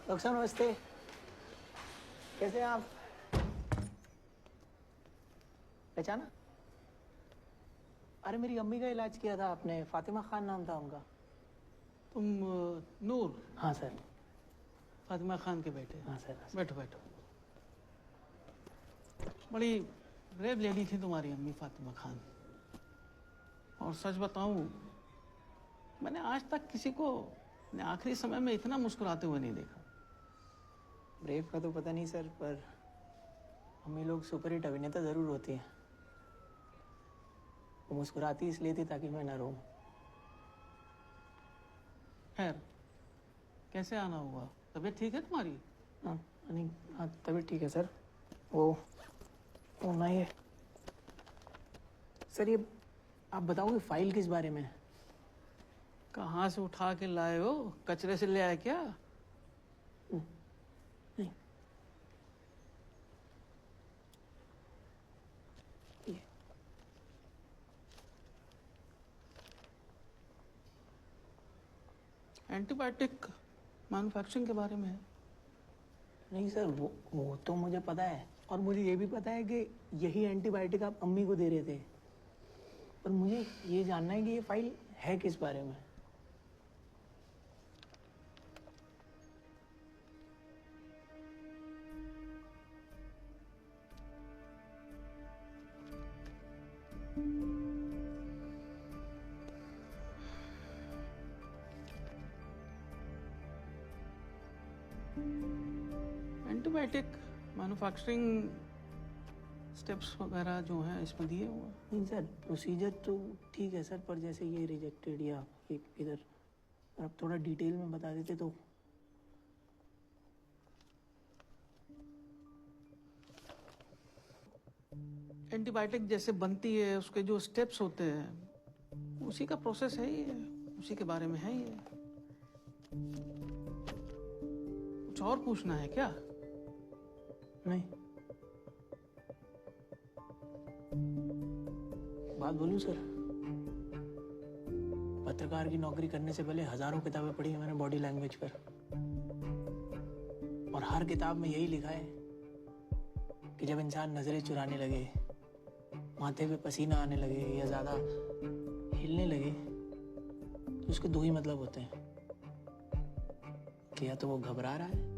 Doctor साहब नमस्ते। कैसे हैं आप? पहचाना? अरे मेरी अम्मी का इलाज किया था आपने, फातिमा खान नाम था उनका। तुम नूर हाँ सर। फातिमा खान के बेटे? हाँ सर, हाँ सर। बैठो बैठो। बड़ी ब्रेव लेडी थी तुम्हारी अम्मी फातिमा खान। और सच बताऊं, मैंने आज तक किसी को अपने आखिरी समय में इतना मुस्कुराते हुए नहीं देखा। ब्रेव का तो पता नहीं सर, पर अम्मी लोग सुपर हिट अभिनेता जरूर होती हैं। वो मुस्कुराती इसलिए थी ताकि मैं न रोऊं। खैर, कैसे आना हुआ? तबीयत ठीक है तुम्हारी? हाँ नहीं, हाँ तबीयत ठीक है सर। वो ना ये सर, ये आप बताओगे फाइल किस बारे में है? कहाँ से उठा के लाए हो? कचरे से ले आए क्या? नहीं, ये एंटीबायोटिक मैन्युफैक्चरिंग के बारे में है। नहीं सर, वो तो मुझे पता है, और मुझे ये भी पता है कि यही एंटीबायोटिक आप अम्मी को दे रहे थे। पर मुझे ये जानना है कि ये फाइल है किस बारे में। एंटीबायोटिक मैन्युफैक्चरिंग स्टेप्स वगैरह जो हैं इसमें दिए हुए हैं। नहीं सर, प्रोसीजर तो ठीक है सर, पर जैसे ये रिजेक्टेड या इधर आप थोड़ा डिटेल में बता देते तो। एंटीबायोटिक जैसे बनती है, उसके जो स्टेप्स होते हैं, उसी का प्रोसेस है ये, उसी के बारे में है ये। कुछ और पूछना है क्या? नहीं, बात बोलूं सर, पत्रकार की नौकरी करने से पहले हजारों किताबें पढ़ी हैं मैंने बॉडी लैंग्वेज पर, और हर किताब में यही लिखा है कि जब इंसान नजरें चुराने लगे, माथे पे पसीना आने लगे या ज्यादा हिलने लगे, तो उसके दो ही मतलब होते हैं कि या तो वो घबरा रहा है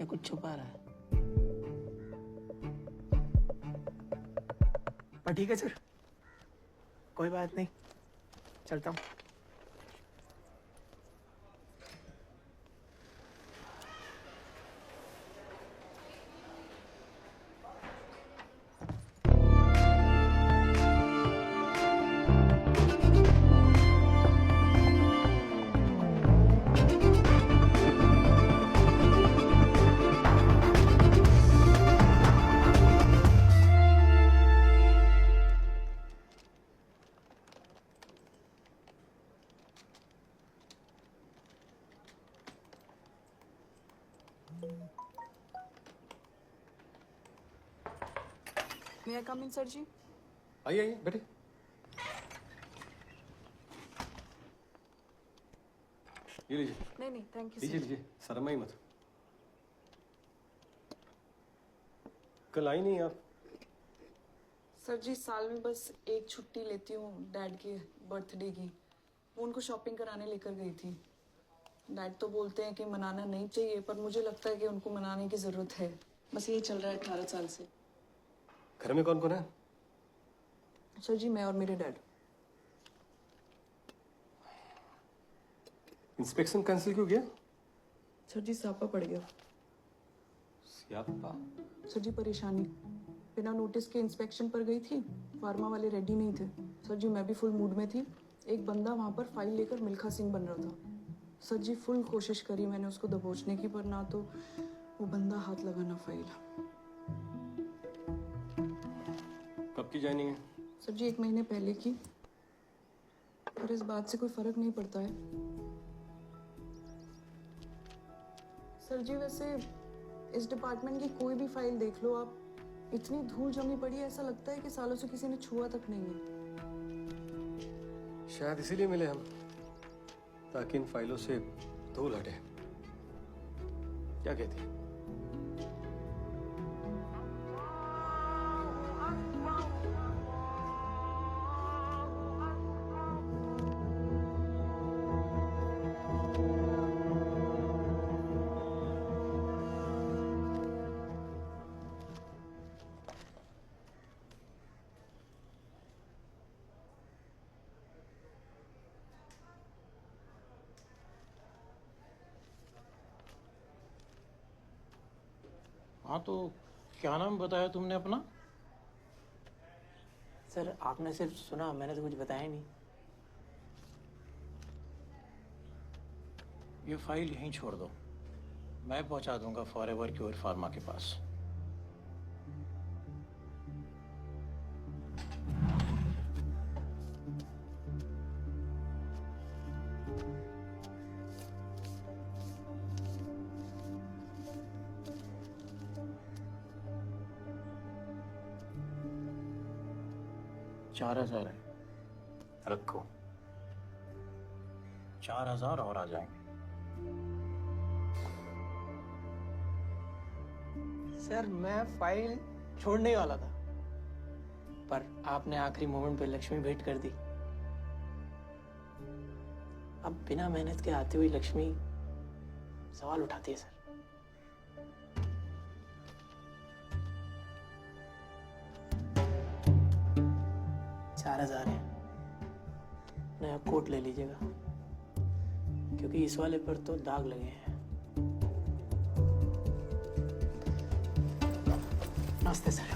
या कुछ छुपा रहा है। पर ठीक है सर, कोई बात नहीं, चलता हूँ। May I come in, sir जी? आइए आइए बैठे। ये लीजिए नहीं थैंक यू लीजिए सर। लीजिए, शर्मा ही मत। कल आई नहीं आप? सर जी, साल में बस एक छुट्टी लेती हूँ डैड के बर्थडे की। वो उनको शॉपिंग कराने लेकर गई थी। डैड तो बोलते हैं कि मनाना नहीं चाहिए, पर मुझे लगता है कि उनको मनाने की जरूरत है। बस यही चल रहा है 18 साल से। घर में कौन कौन है? सर जी, मैं और मेरे डैड। इंस्पेक्शन कैंसिल क्यों किया? सर जी, स्यापा पड़ गया। स्यापा? सर जी, परेशानी। बिना नोटिस के इंस्पेक्शन पर गई थी, फार्मा वाले रेडी नहीं थे। सर जी, मैं भी फुल मूड में थी। एक बंदा वहां पर फाइल लेकर मिल्खा सिंह बन रहा था। सर जी, फुल कोशिश करी मैंने उसको दबोचने की, पर ना तो वो बंदा हाथ लगाना फाइल। कब की ज्वाइनिंग है? सर जी, 1 महीने पहले की, पर इस बात से कोई फर्क नहीं पड़ता है। सर जी, वैसे इस डिपार्टमेंट की कोई भी फाइल देख लो आप, इतनी धूल जमी पड़ी है, ऐसा लगता है कि सालों से किसी ने छुआ तक नहीं है। शायद इसीलिए मिले हम, ताकि इन फाइलों से धूल हटे। क्या कहती है? हाँ तो क्या नाम बताया तुमने अपना? सर आपने सिर्फ सुना, मैंने तो कुछ बताया ही नहीं। ये फाइल यहीं छोड़ दो, मैं पहुंचा दूंगा फॉरएवर क्योर फार्मा के पास। चार 4,000 है, रखो। 4,000 और आ जाएंगे। सर मैं फाइल छोड़ने ही वाला था, पर आपने आखिरी मोमेंट पे लक्ष्मी भेंट कर दी। अब बिना मेहनत के आती हुई लक्ष्मी सवाल उठाती है सर। चार 4,000 है, नया कोट ले लीजिएगा, क्योंकि इस वाले पर तो दाग लगे हैं। नमस्ते सर।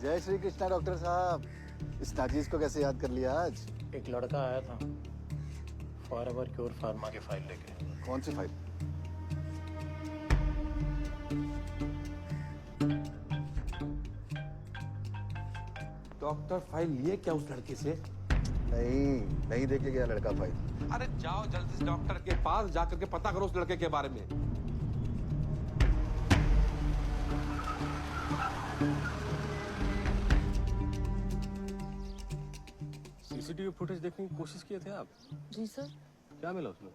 जय श्री कृष्णा डॉक्टर साहब। इस ताजीज को कैसे याद कर लिया आज? एक लड़का आया था फॉरएवर क्योर फार्मा की फाइल लेके। कौन सी फाइल? डॉक्टर फाइल लिए क्या उस लड़के से? नहीं देखे गया लड़का फाइल। अरे जाओ जल्दी से डॉक्टर के पास जाकर के पता करो उस लड़के के बारे में। सीसीटीवी फुटेज देखने की कोशिश किए थे आप? जी सर। क्या मिला उसमें?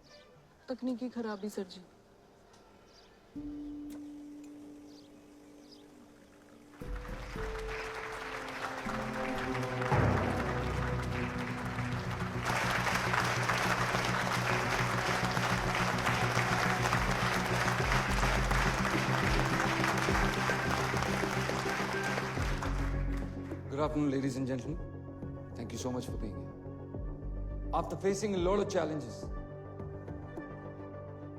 तकनीकी खराबी sir ji. Good afternoon, ladies and gentlemen. Thank you so much for being here. After facing a lot of challenges,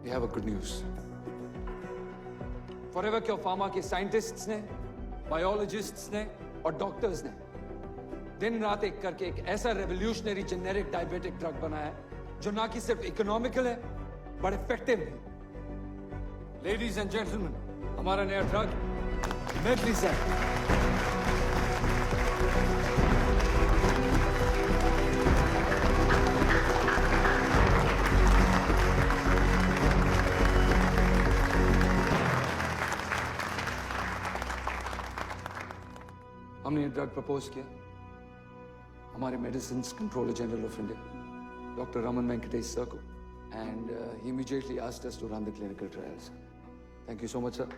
we have a good news. Forever Cure Pharma के साइंटिस्ट्स ने, बायोलॉजिस्ट्स ने और doctors ने दिन रात एक करके एक ऐसा रेवोल्यूशनरी जेनेरिक डायबिटिक ड्रग बनाया है जो ना कि सिर्फ इकोनॉमिकल है बट इफेक्टिव है। लेडीज एंड जेंटलमैन, हमारा नया ड्रग मेप्लिसेंट। हमने ये ड्रग प्रपोज किया हमारे medicine controller general of India doctor Raman Venkatesh sir को, and he immediately asked us to run the clinical trials. Thank you so much sir.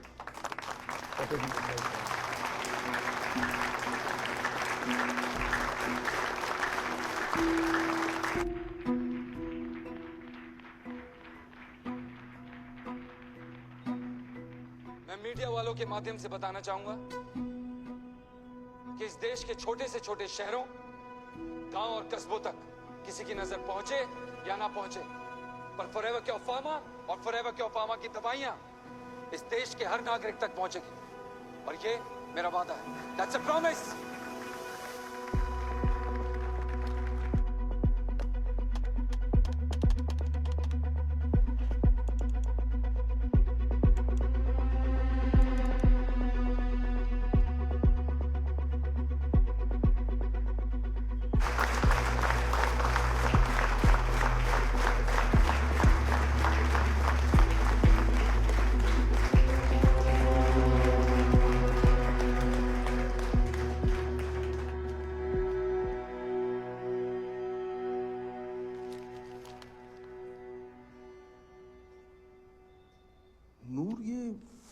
मैं मीडिया वालों के माध्यम से बताना चाहूंगा कि इस देश के छोटे से छोटे शहरों, गांव और कस्बों तक किसी की नजर पहुंचे या ना पहुंचे, पर फॉरएवर क्योर फार्मा और फॉरएवर क्योर फार्मा की दवाइयां इस देश के हर नागरिक तक पहुंचेगी, और ये मेरा वादा है। That's a promise.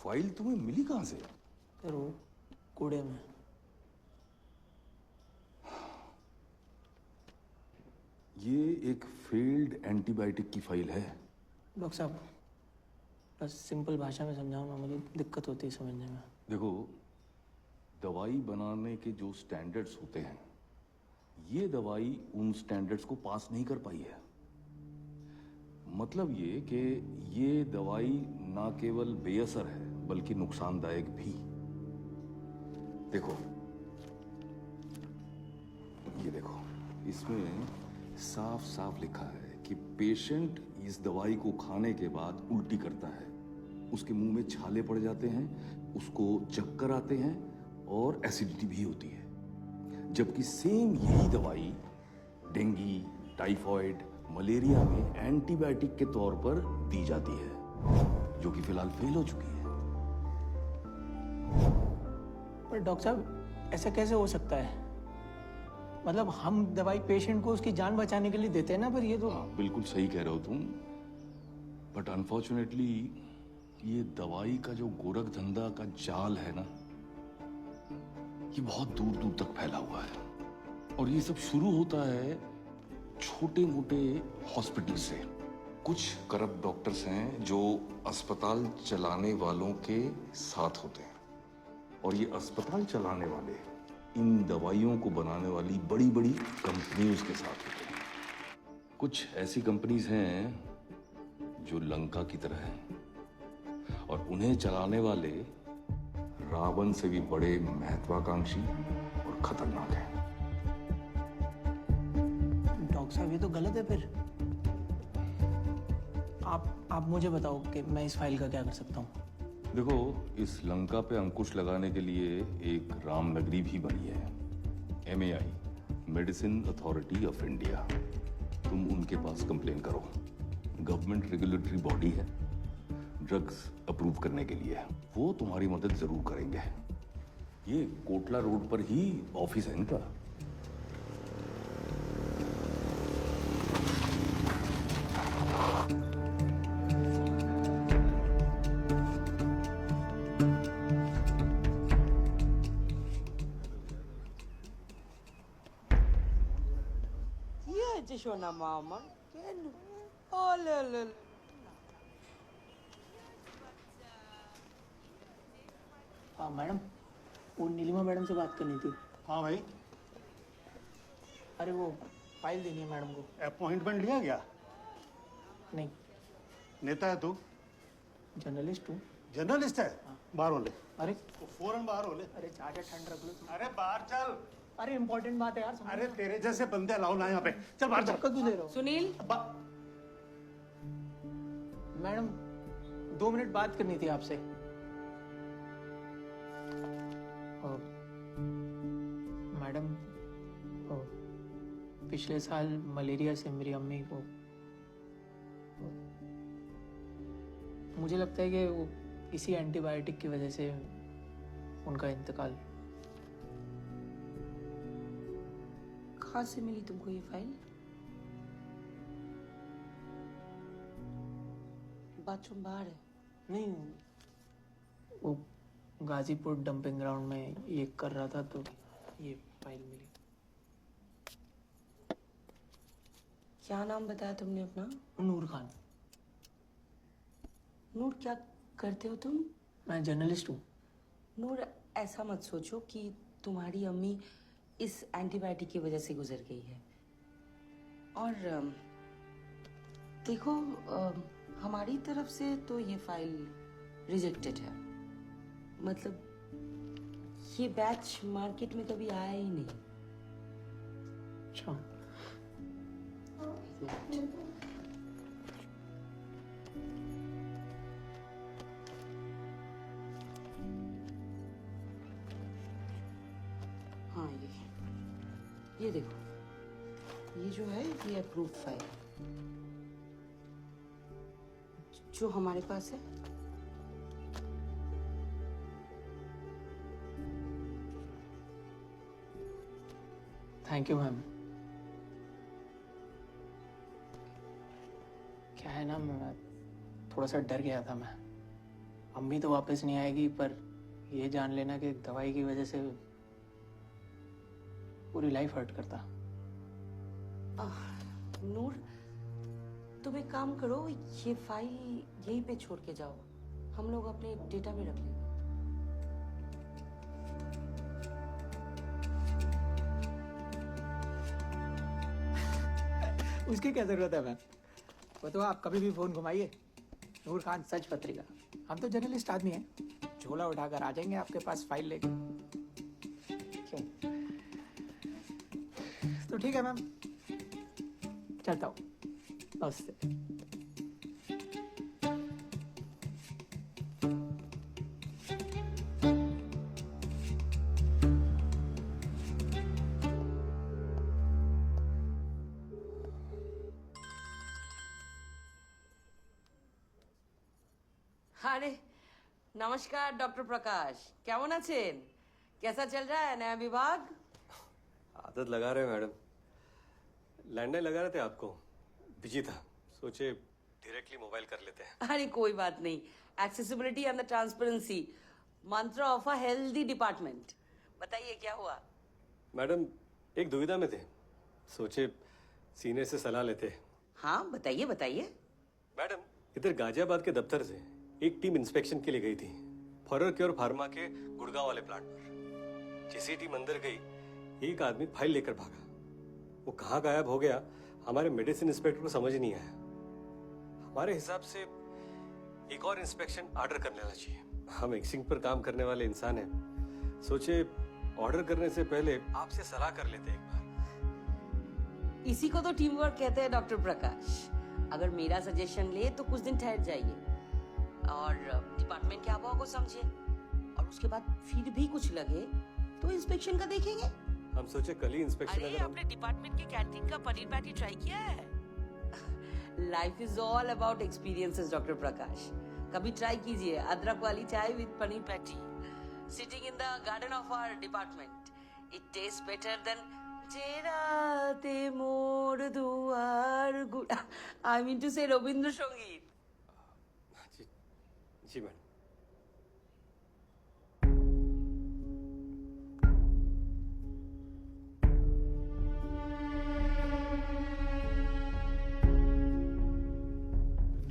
फाइल तुम्हें मिली कहां से? फिर वो कूड़े में। ये एक फेल्ड एंटीबायोटिक की फाइल है। डॉक्टर साहब बस सिंपल भाषा में समझाओ ना, मुझे दिक्कत होती है समझने में। देखो, दवाई बनाने के जो स्टैंडर्ड्स होते हैं, ये दवाई उन स्टैंडर्ड्स को पास नहीं कर पाई है। मतलब ये कि ये दवाई ना केवल बेअसर है बल्कि नुकसानदायक भी। देखो, ये देखो, इसमें साफ साफ लिखा है कि पेशेंट इस दवाई को खाने के बाद उल्टी करता है, उसके मुंह में छाले पड़ जाते हैं, उसको चक्कर आते हैं और एसिडिटी भी होती है। जबकि सेम यही दवाई डेंगू, टाइफॉइड, मलेरिया में एंटीबायोटिक के तौर पर दी जाती है, जो कि फिलहाल फेल हो चुकी है। पर डॉक्टर साहब ऐसा कैसे हो सकता है? मतलब हम दवाई पेशेंट को उसकी जान बचाने के लिए देते हैं ना, पर ये तो बिल्कुल सही कह रहे हो तुम, बट अनफॉर्चुनेटली ये दवाई का जो गोरख धंधा का जाल है ना, ये बहुत दूर दूर तक फैला हुआ है। और ये सब शुरू होता है छोटे मोटे हॉस्पिटल से। कुछ करप्ट डॉक्टर्स हैं जो अस्पताल चलाने वालों के साथ होते हैं, और ये अस्पताल चलाने वाले इन दवाइयों को बनाने वाली बड़ी बड़ी कंपनियों के साथ होते हैं। कुछ ऐसी कंपनीज हैं जो लंका की तरह हैं, और उन्हें चलाने वाले रावण से भी बड़े महत्वाकांक्षी और खतरनाक हैं। डॉक्टर साहब ये तो गलत है। फिर आप मुझे बताओ कि मैं इस फाइल का क्या कर सकता हूँ। देखो, इस लंका पे अंकुश लगाने के लिए एक रामनगरी भी बनी है, MAI, medicine authority of India. तुम उनके पास कंप्लेन करो। गवर्नमेंट रेगुलेटरी बॉडी है, ड्रग्स अप्रूव करने के लिए। वो तुम्हारी मदद जरूर करेंगे। ये कोटला रोड पर ही ऑफिस है इनका। Shona mama, ken? Oh, lele. हाँ मैडम, वो नीलिमा मैडम से बात करनी थी। हाँ भाई, अरे वो फाइल देनी है मैडम को। अपॉइंटमेंट लिया गया? नहीं। नेता है तू? जर्नलिस्ट हूँ। जर्नलिस्ट है? बाहर हो ले। अरे तो फौरन बाहर हो ले। अरे चाचा ठंड रख लो तुम। अरे बाहर चल। अरे इम्पोर्टेंट बात है यार। अरे तेरे जैसे बंदे अलाउ ना यहाँ पे। चल बाहर चल। धक्का क्यों दे रहे हो? सुनील, मैडम 2 मिनट बात करनी थी आपसे। मैडम, पिछले साल मलेरिया से मेरी अम्मी को, मुझे लगता है कि वो इसी एंटीबायोटिक की वजह से उनका इंतकाल। कहाँ से मिली तुमको ये फाइल? बाथरूम बाहर है। नहीं, वो गाजीपुर डंपिंग ग्राउंड में ये कर रहा था तो ये फाइल मिली। क्या नाम बताया तुमने अपना? नूर खान। नूर, क्या करते हो तुम? मैं जर्नलिस्ट हूँ। नूर, ऐसा मत सोचो कि तुम्हारी अम्मी इस एंटीबायोटिक की वजह से गुजर गई है। और देखो, हमारी तरफ से तो ये फाइल रिजेक्टेड है। मतलब ये बैच मार्केट में कभी आया ही नहीं। अच्छा। हाँ, ये देखो, ये जो है ये अप्रूव फाइल जो हमारे पास है। Thank you ma'am. क्या है ना, मैं थोड़ा सा डर गया था मैं। अम्मी तो वापस नहीं आएगी, पर ये जान लेना कि दवाई की वजह से पूरी लाइफ हर्ट करता। नूर, तुम एक काम करो, ये फाइल यहीं पे छोड़ के जाओ, हम लोग अपने डेटा में रख लेंगे। उसकी क्या जरूरत है मैम? वो तो आप कभी भी फोन घुमाइए। नूर खान सच पत्रिका। हम तो जर्नलिस्ट आदमी हैं, झोला उठाकर आ जाएंगे आपके पास फाइल लेके। क्यों? तो ठीक है मैम, चलता हूँ। नमस्ते। আরে নমস্কার ডক্টর প্রকাশ, কেমন আছেন? कैसा चल रहा है नया विभाग? आदत लगा रहे हैं मैडम। लैंडलाइन लगा रहे थे आपको, बिजी था, सोचे डायरेक्टली मोबाइल कर लेते हैं। अरे कोई बात नहीं, एक्सेसिबिलिटी एंड द ट्रांसपेरेंसी मंत्र ऑफ अ हेल्दी डिपार्टमेंट। बताइए क्या हुआ? मैडम एक दुविधा में थे, सोचे सीनियर से सलाह लेते। हाँ बताइए बताइए। मैडम इधर गाजियाबाद के दफ्तर से एक टीम इंस्पेक्शन के लिए गई थी, फॉरर क्योर फार्मा के गुड़गांव वाले प्लांट पर। जैसी टीम अंदर गई, एक आदमी फाइल लेकर भागा। वो कहाँ गायब हो गया, हमारे मेडिसिन इंस्पेक्टर को समझ नहीं आया। हमारे हिसाब से एक और इंस्पेक्शन ऑर्डर कर लेना चाहिए। हम एक्सिंग पर काम करने वाले इंसान हैं, सोचे ऑर्डर करने से पहले आपसे सलाह कर लेते एक बार। इसी को तो टीम वर्क कहते हैं डॉक्टर प्रकाश। अगर मेरा सजेशन ले तो कुछ दिन ठहर जाइए और डिपार्टमेंट के आबोह को समझिए, और उसके बाद फिर भी कुछ लगे तो इंस्पेक्शन का देखेंगे। हम सोचे कल ही इंस्पेक्शन। अरे अपने डिपार्टमेंट के कैंटीन का पनीर पैटी ट्राई किया है? Life is all about experiences doctor Prakash. कभी ट्राई कीजिए अदरक वाली चाय with paneer patty, sitting in the garden of our department. It taste better then চেরাতে মোর দুয়ার গুড়া। I mean to say Rabindrasangeet. जी जी मैडम।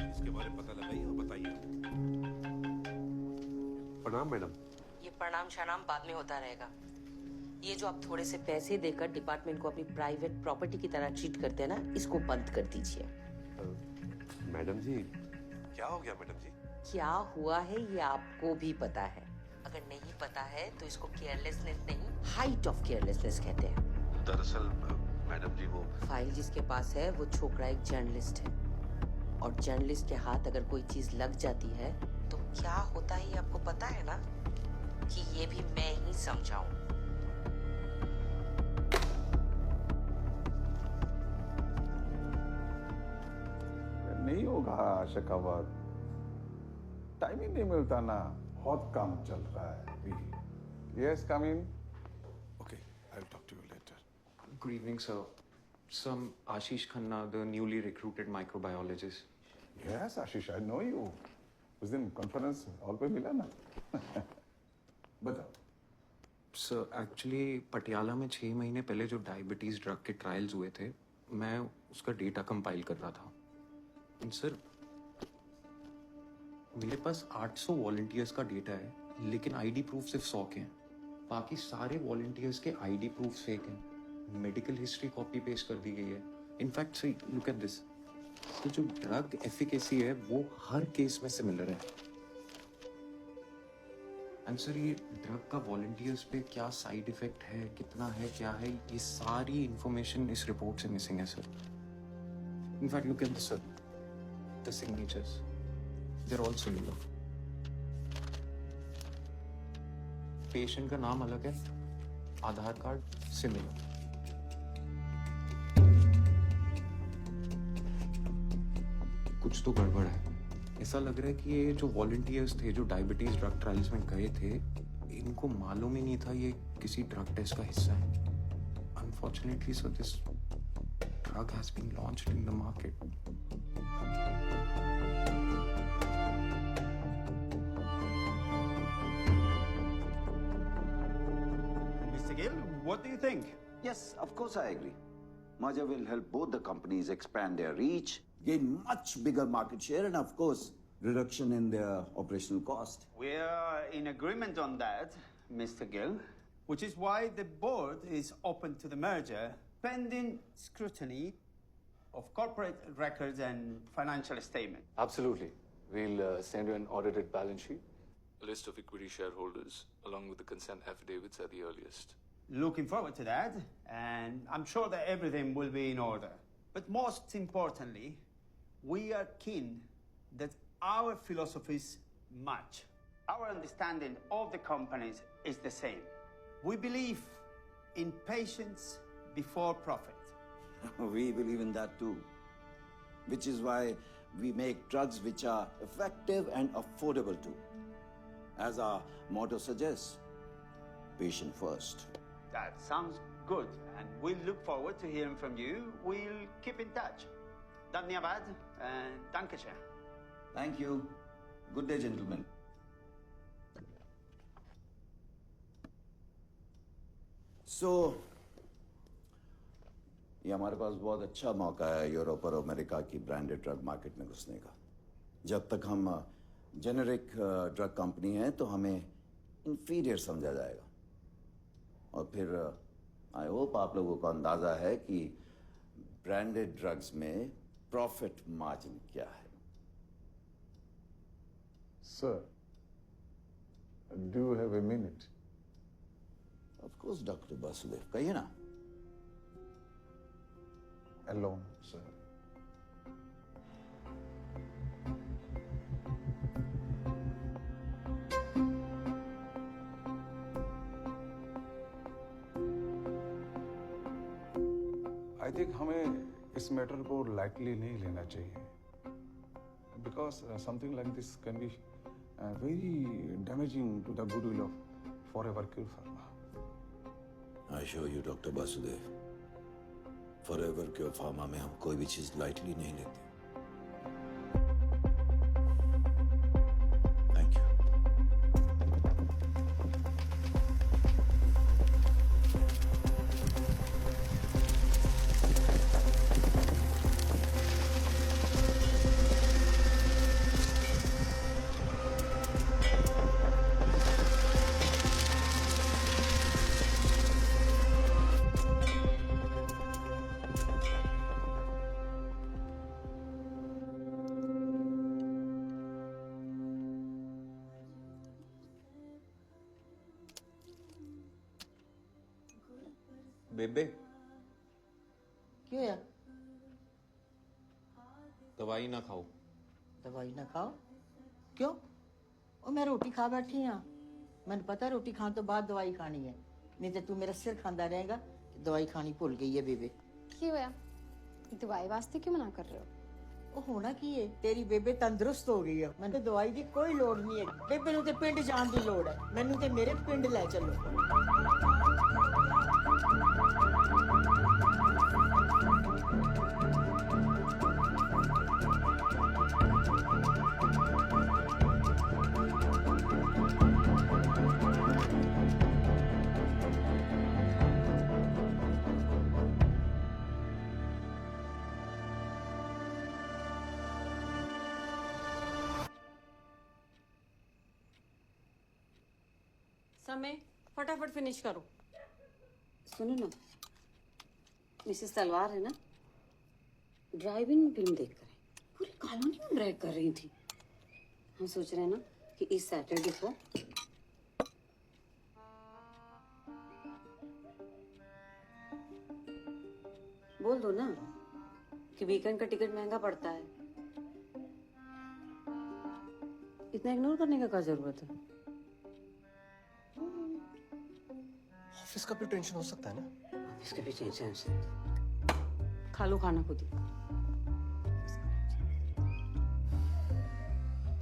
इसके बारे में पता लगाइए और बताइए। प्रणाम मैडम। ये प्रणाम शनाम बाद में होता रहेगा। ये जो आप थोड़े से पैसे देकर डिपार्टमेंट को अपनी प्राइवेट प्रॉपर्टी की तरह ट्रीट करते हैं ना, इसको बंद कर दीजिए। मैडम जी क्या हो गया मैडम जी? क्या हुआ है ये आपको भी पता है। अगर नहीं पता है तो इसको केयरलेसनेस नहीं, हाइट ऑफ केयरलेसनेस कहते हैं। दरअसल मैडम जी वो फाइल जिसके पास है वो छोकरा एक जर्नलिस्ट है, और जर्नलिस्ट के हाथ अगर कोई चीज लग जाती है तो क्या होता है ये आपको पता है ना, कि ये भी मैं ही समझाऊं। नहीं होगा शकावत, टाइम ही नहीं मिलता ना, बहुत काम चल रहा है। Yes come in. Okay, I will talk to you later. Good evening, sir. Some Ashish Khanna, the newly recruited microbiologist. Yes Ashish, I know you. उस दिन कॉन्फ्रेंस हॉल पे मिला ना। बताओ। सर एक्चुअली पटियाला में 6 महीने पहले जो डायबिटीज ड्रग के ट्रायल्स हुए थे, मैं उसका डेटा कंपाइल कर रहा था। सर मेरे पास 800 वॉलंटियर्स का डेटा है, लेकिन आईडी प्रूफ सिर्फ 100 के हैं। बाकी सारे वॉलंटियर्स के आईडी प्रूफ फेक हैं। मेडिकल हिस्ट्री कॉपी पेस्ट कर दी गई है। In fact sir look at this, तो जो ड्रग एफिकेसी है वो हर केस में सिमिलर है। एंड सर ये ड्रग का वॉलंटियर्स पे क्या साइड इफेक्ट है, कितना है, क्या है, ये सारी इंफॉर्मेशन इस रिपोर्ट से मिसिंग है sir. In fact look at this sir, the signatures, they are all similar. Patient का नाम अलग है, आधार कार्ड सिमिलर। कुछ तो गड़बड़ है। ऐसा लग रहा है कि ये जो वॉलंटियर्स थे जो डायबिटीज ड्रग ट्रायल्स में गए थे, इनको मालूम ही नहीं था ये किसी ड्रग टेस्ट का हिस्सा है। Unfortunately sir this drug has been launched in the market. Mr. Gill, what do you think? Yes, of course I agree. Merger will help both the companies expand their reach, gain much bigger market share, and of course, reduction in their operational cost. We are in agreement on that, Mr. Gill, which is why the board is open to the merger, pending scrutiny of corporate records and financial statements. Absolutely. We'll send you an audited balance sheet, a list of equity shareholders, along with the consent affidavits at the earliest. Looking forward to that, and I'm sure that everything will be in order. But most importantly, we are keen that our philosophies match. Our understanding of the companies is the same. We believe in patience before profit. We believe in that too. Which is why we make drugs which are effective and affordable too. As our motto suggests, patient first. That sounds good, and we'll look forward to hearing from you. We'll keep in touch. Dhanyavad and danke schön. Thank you. Good day, gentlemen. So, ये हमारे पास बहुत अच्छा मौका है Europe और America की branded drug market में घुसने का। जब तक हम जेनेरिक ड्रग कंपनी हैं तो हमें इंफीरियर समझा जाएगा। और फिर आई होप आप लोगों को अंदाजा है कि ब्रांडेड ड्रग्स में प्रॉफिट मार्जिन क्या है। Sir, do you have a minute? Of course, Dr. Basudev. कहिए ना। Alone, sir. I think हमें इस मैटर को लाइटली नहीं लेना चाहिए, because something like this can be very damaging to the goodwill of Forever Cure Pharma. I assure you, Dr. Basudev, Forever Cure Pharma में हम कोई भी चीज लाइटली नहीं लेते। Thank you. बेबे, क्यों यार? दवाई ना खाओ। दवाई ना खाओ? क्यों? और मैं रोटी खा बैठी हाँ। मैंने पता रोटी खाने तो बाद दवाई खानी है, नहीं तो तू मेरा सिर खांदा रहेगा कि दवाई खानी भूल गई है बेबे। क्यों होया? दवाई वास्ते क्यों मना कर रहे हो? ਉਹ ਹੋਣਾ ਕੀ ਹੈ, ਤੇਰੀ ਬੇਬੇ ਤੰਦਰੁਸਤ ਹੋ ਗਈ ਆ। ਮੈਨੂੰ ਤੇ ਦਵਾਈ ਦੀ ਕੋਈ ਲੋੜ ਨਹੀਂ ਹੈ। ਬੇਬੇ ਨੂੰ ਤੇ ਪਿੰਡ ਜਾਣ ਦੀ ਲੋੜ ਹੈ। ਮੈਨੂੰ ਤੇ ਮੇਰੇ ਪਿੰਡ ਲੈ ਚੱਲੋ। समय फटाफट फिनिश करो। सुनो ना, मिसेस तलवार है ना, ड्राइव इन फिल्म देख कर आई। पूरी कॉलोनी में ड्राइव कर रही थी। हम सोच रहे हैं ना कि इस सैटरडे को बोल दो ना कि वीकेंड का टिकट महंगा पड़ता है। इतना इग्नोर करने का क्या जरूरत है? ऑफिस का भी टेंशन हो सकता है ना? ऑफिस का भी टेंशन हो सकता है। खा लो खाना खुद ही।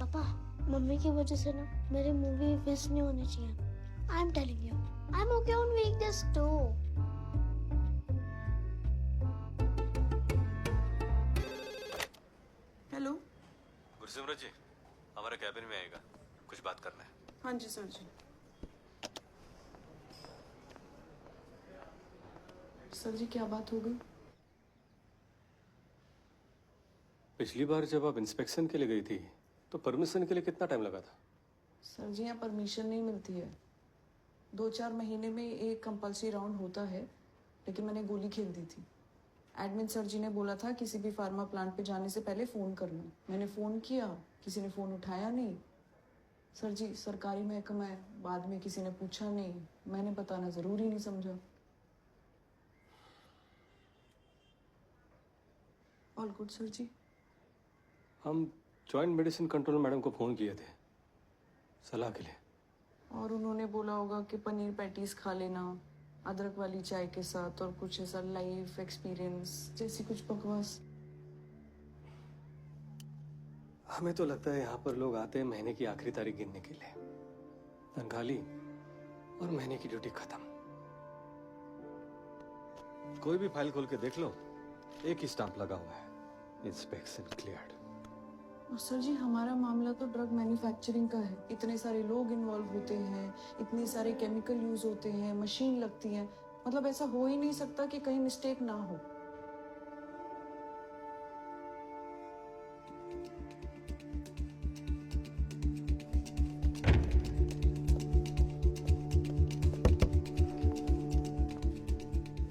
पापा, मम्मी की वजह से ना मेरी मूवी मिस नहीं होनी चाहिए। I am telling you, I am okay on weekdays too. Hello Gursimrat ji, हमारे कैबिन में आएगा, कुछ बात करना है। हाँ जी सर जी। सर जी क्या बात हो गई? पिछली बार जब आप इंस्पेक्शन के लिए गई थी तो परमिशन के लिए कितना टाइम लगा था? सर जी यहाँ परमिशन नहीं मिलती है। 2-4 महीने में एक कंपल्सरी राउंड होता है, लेकिन मैंने गोली खेल दी थी। एडमिन सर जी ने बोला था किसी भी फार्मा प्लांट पे जाने से पहले फ़ोन करना। मैंने फ़ोन किया, किसी ने फ़ोन उठाया नहीं। सर जी सरकारी महकमा है, बाद में किसी ने पूछा नहीं, मैंने बताना ज़रूरी नहीं समझा। ऑल गुड सर जी। हम जॉइंट मेडिसिन कंट्रोल मैडम को फ़ोन किए थे सलाह के लिए। और उन्होंने बोला होगा कि पनीर पैटीज खा लेना अदरक वाली चाय के साथ, और कुछ ऐसा लाइफ एक्सपीरियंस जैसी कुछ बकवास। हमें तो लगता है यहाँ पर लोग आते हैं महीने की आखिरी तारीख गिनने के लिए, तनख्वाह ली और महीने की ड्यूटी खत्म। कोई भी फाइल खोल के देख लो, एक ही स्टाम्प लगा हुआ है, इंस्पेक्शन क्लियर्ड। और सर जी हमारा मामला तो ड्रग मैन्युफैक्चरिंग का है। इतने सारे लोग इन्वॉल्व होते हैं, इतने सारे केमिकल यूज होते हैं, मशीन लगती है, मतलब ऐसा हो ही नहीं सकता कि कहीं मिस्टेक ना हो।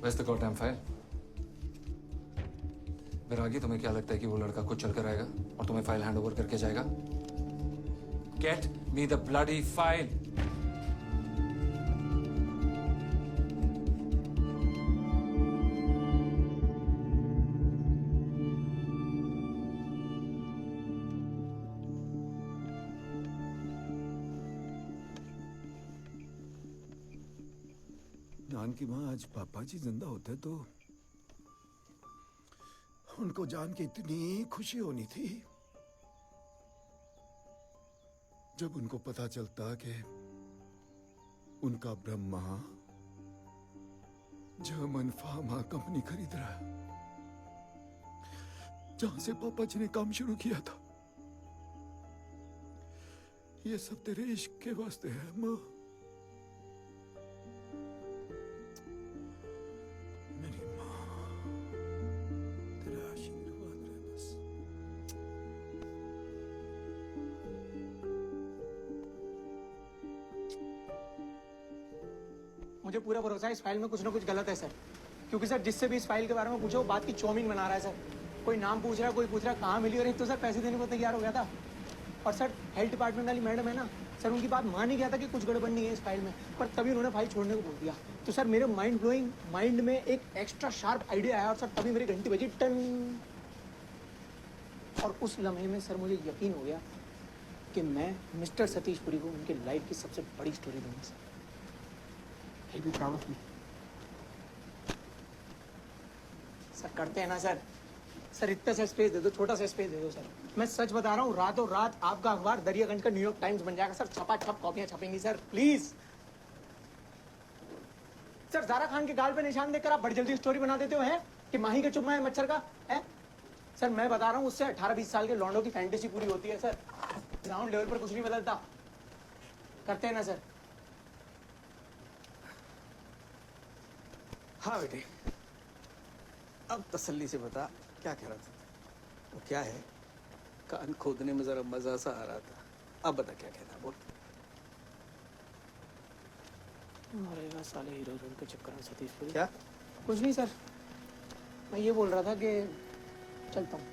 Where's the goddamn file? विरागी, तुम्हें क्या लगता है कि वो लड़का खुद चल कर आएगा और तुम्हें फाइल हैंड ओवर करके जाएगा? Get me the bloody file. जान की माँ, आज पापा जी जिंदा होते तो उनको जान के इतनी खुशी होनी थी जब उनको पता चलता कि उनका ब्रह्मा जर्मन फार्मा कंपनी खरीद रहा है, जहां से पापा जी ने काम शुरू किया था। ये सब तेरे इश्क के वास्ते है माँ। मुझे पूरा भरोसा है इस फाइल में कुछ ना कुछ गलत है सर, क्योंकि सर जिससे भी इस फाइल के बारे में पूछो वो बात की चौमिन बना रहा है सर। कोई नाम पूछ रहा है, कोई पूछ रहा है कहाँ मिली, और एक तो सर पैसे देने को तैयार हो गया था। और सर हेल्थ डिपार्टमेंट वाली मैडम है ना सर, उनकी बात मान ही गया था कि कुछ गड़बड़ नहीं है इस फाइल में, पर तभी उन्होंने फाइल छोड़ने को बोल दिया। तो सर मेरे माइंड ब्लोइंग माइंड में एक एक्स्ट्रा शार्प आइडिया आया और सर तभी मेरी घंटी बजी टन, और उस लम्हे में सर मुझे यकीन हो गया कि मैं मिस्टर सतीश पुरी को उनके लाइफ की सबसे बड़ी स्टोरी दूंगा sir. He'll be proud of me. Sir करते हैं ना सर। सर इतना सा स्पेस दे दो, छोटा सा स्पेस दे दो सर। मैं सच बता रहा हूँ, रातों रात आपका अखबार दरियागंज का न्यूयॉर्क टाइम्स बन जाएगा सर। छपा छप कॉपियां छपेंगी sir, please. Sir Zara Khan के गाल पे निशान देकर आप बड़ी जल्दी स्टोरी बना देते हो हैं कि माही का चुम्मा है मच्छर का है। सर मैं बता रहा हूँ, उससे 18-20 साल के लौंडों की फैंटेसी पूरी होती है सर। ग्राउंड लेवल पर कुछ नहीं बदलता। करते हैं ना सर। हाँ बेटे, अब तसल्ली से बता क्या कह रहा था। वो क्या है, कान खोदने में जरा मजा सा आ रहा था। अब बता क्या कहता, बोल। मरेगा साले हीरो हीरोइन के चक्कर में सतीश पुरी। क्या? कुछ नहीं सर, मैं ये बोल रहा था कि चलता हूँ।